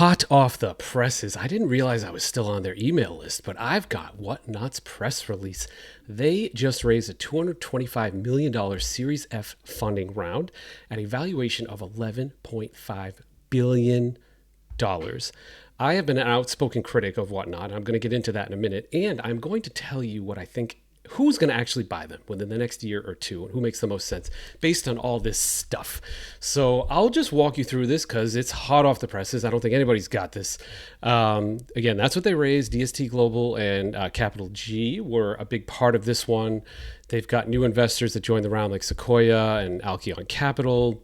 Hot off the presses. I didn't realize I was still on their email list, but I've got Whatnot's press release. They just raised a $225 million Series F funding round at a valuation of $11.5 billion. I have been an outspoken critic of Whatnot. I'm going to get into that in a minute, and I'm going to tell you what I think, who's going to actually buy them within the next year or two, and who makes the most sense based on all this stuff. So I'll just walk you through this because it's hot off the presses. I don't think anybody's got this. Again, that's what they raised. DST Global and Capital G were a big part of this one. They've got new investors that joined the round like Sequoia and Alkeon Capital.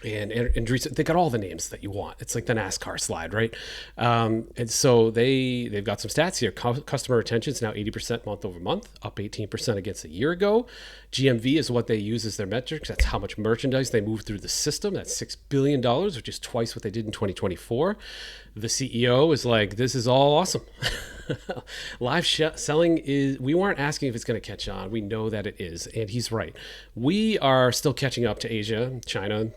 And Andreessen, they got all the names that you want. It's like the NASCAR slide, right? And so they've got some stats here. Customer retention is now 80% month over month, up 18% against a year ago. GMV is what they use as their metrics. That's how much merchandise they move through the system. That's $6 billion, which is twice what they did in 2024. The CEO is like, this is all awesome. Live selling is, we weren't asking if it's going to catch on. We know that it is. And he's right. We are still catching up to Asia, China,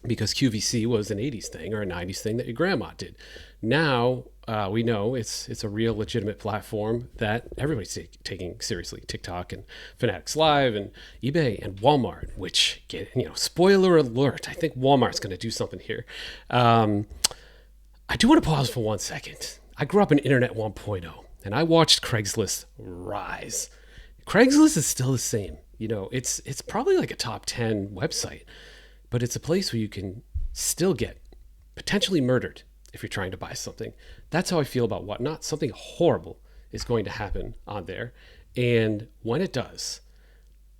because QVC was an 80s thing or a 90s thing that your grandma did. Now we know it's a real legitimate platform that everybody's taking seriously. TikTok and Fanatics Live and eBay and Walmart, which, spoiler alert, I think Walmart's going to do something here. I do want to pause for 1 second. I grew up in Internet 1.0 and I watched Craigslist rise. Craigslist is still the same. It's probably like a top 10 website. But it's a place where you can still get potentially murdered if you're trying to buy something. That's how I feel about Whatnot. Something horrible is going to happen on there. And when it does,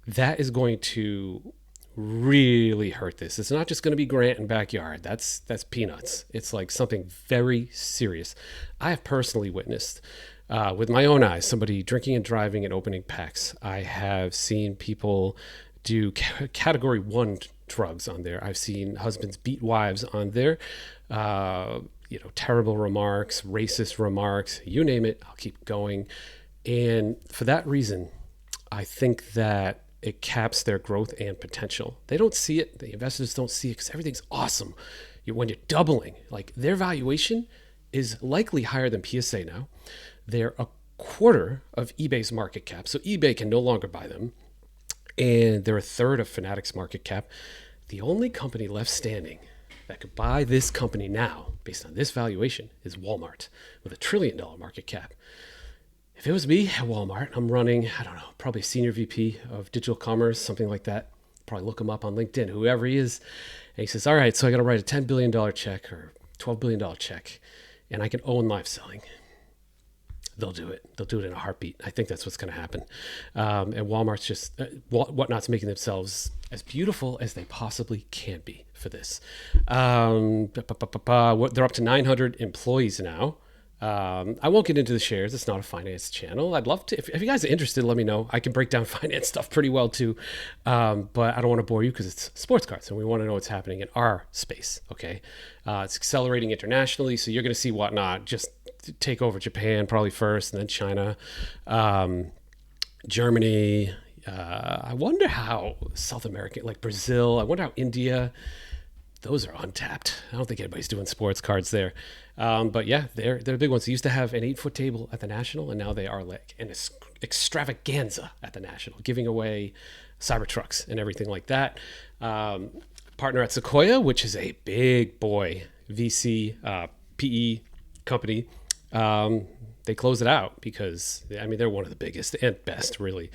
that is going to really hurt this. It's not just going to be Grant and Backyard. That's peanuts. It's like something very serious. I have personally witnessed with my own eyes somebody drinking and driving and opening packs. I have seen people do category 1 drugs on there. I've seen husbands beat wives on there. Terrible remarks, racist remarks, you name it, I'll keep going. And for that reason, I think that it caps their growth and potential. They don't see it. The investors don't see it because everything's awesome. When you're doubling, like their valuation is likely higher than PSA now. They're a quarter of eBay's market cap. So eBay can no longer buy them. And they're a third of Fanatics market cap. The only company left standing that could buy this company now, based on this valuation, is Walmart with a $1 trillion market cap. If it was me at Walmart, I'm running, probably senior VP of digital commerce, something like that. Probably look him up on LinkedIn, whoever he is. And he says, all right, so I got to write a $10 billion check or $12 billion check, and I can own live selling. They'll do it. They'll do it in a heartbeat. I think that's what's going to happen. And Walmart's just, Whatnot's making themselves as beautiful as they possibly can be for this. They're up to 900 employees now. I won't get into the shares. It's not a finance channel. I'd love to. If you guys are interested, let me know. I can break down finance stuff pretty well too. But I don't want to bore you because it's sports cards and we want to know what's happening in our space. Okay. It's accelerating internationally. So you're going to see Whatnot just take over Japan probably first and then China, Germany. I wonder how South America, like Brazil, I wonder how India, those are untapped. I don't think anybody's doing sports cards there. But yeah, they're big ones. They used to have an 8-foot table at the National, and now they are like an extravaganza at the National, giving away Cybertrucks and everything like that. Partner at Sequoia, which is a big boy VC PE company. They close it out because, they're one of the biggest and best, really.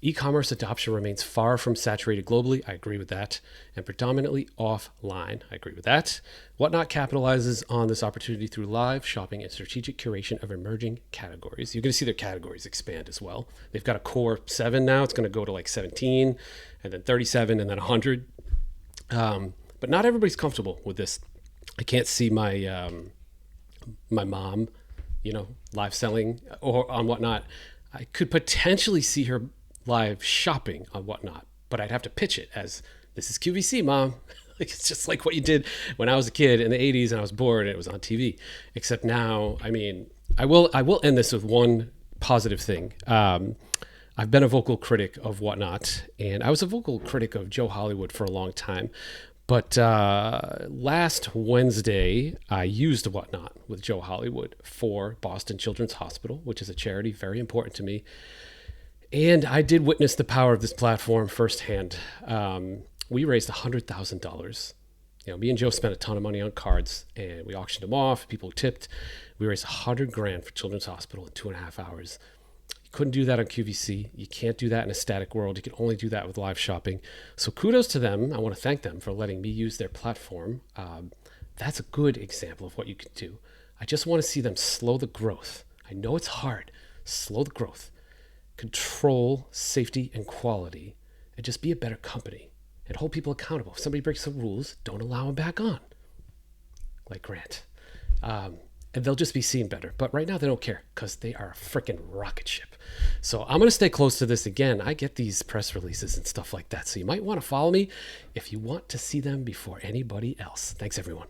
E-commerce adoption remains far from saturated globally. I agree with that. And predominantly offline. I agree with that. Whatnot capitalizes on this opportunity through live shopping and strategic curation of emerging categories. You're going to see their categories expand as well. They've got a core 7 now. It's going to go to like 17 and then 37 and then 100. But not everybody's comfortable with this. I can't see my my mom, live selling or on Whatnot. I could potentially see her live shopping on Whatnot, but I'd have to pitch it as, this is QVC, Mom. Like, it's just like what you did when I was a kid in the 80s and I was bored and it was on TV. Except now, I will end this with one positive thing. I've been a vocal critic of Whatnot, and I was a vocal critic of Joe Hollywood for a long time. But last Wednesday, I used Whatnot with Joe Hollywood for Boston Children's Hospital, which is a charity very important to me. And I did witness the power of this platform firsthand. We raised $100,000. Me and Joe spent a ton of money on cards, and we auctioned them off. People tipped. We raised $100,000 for Children's Hospital in 2.5 hours. You couldn't do that on QVC. You can't do that in a static world. You can only do that with live shopping. So kudos to them. I want to thank them for letting me use their platform. That's a good example of what you can do. I just want to see them slow the growth. I know it's hard. Slow the growth. Control safety and quality, and just be a better company and hold people accountable. If somebody breaks the rules, don't allow them back on. Like Grant. And they'll just be seen better. But right now they don't care because they are a freaking rocket ship. So I'm going to stay close to this again. I get these press releases and stuff like that. So you might want to follow me if you want to see them before anybody else. Thanks, everyone.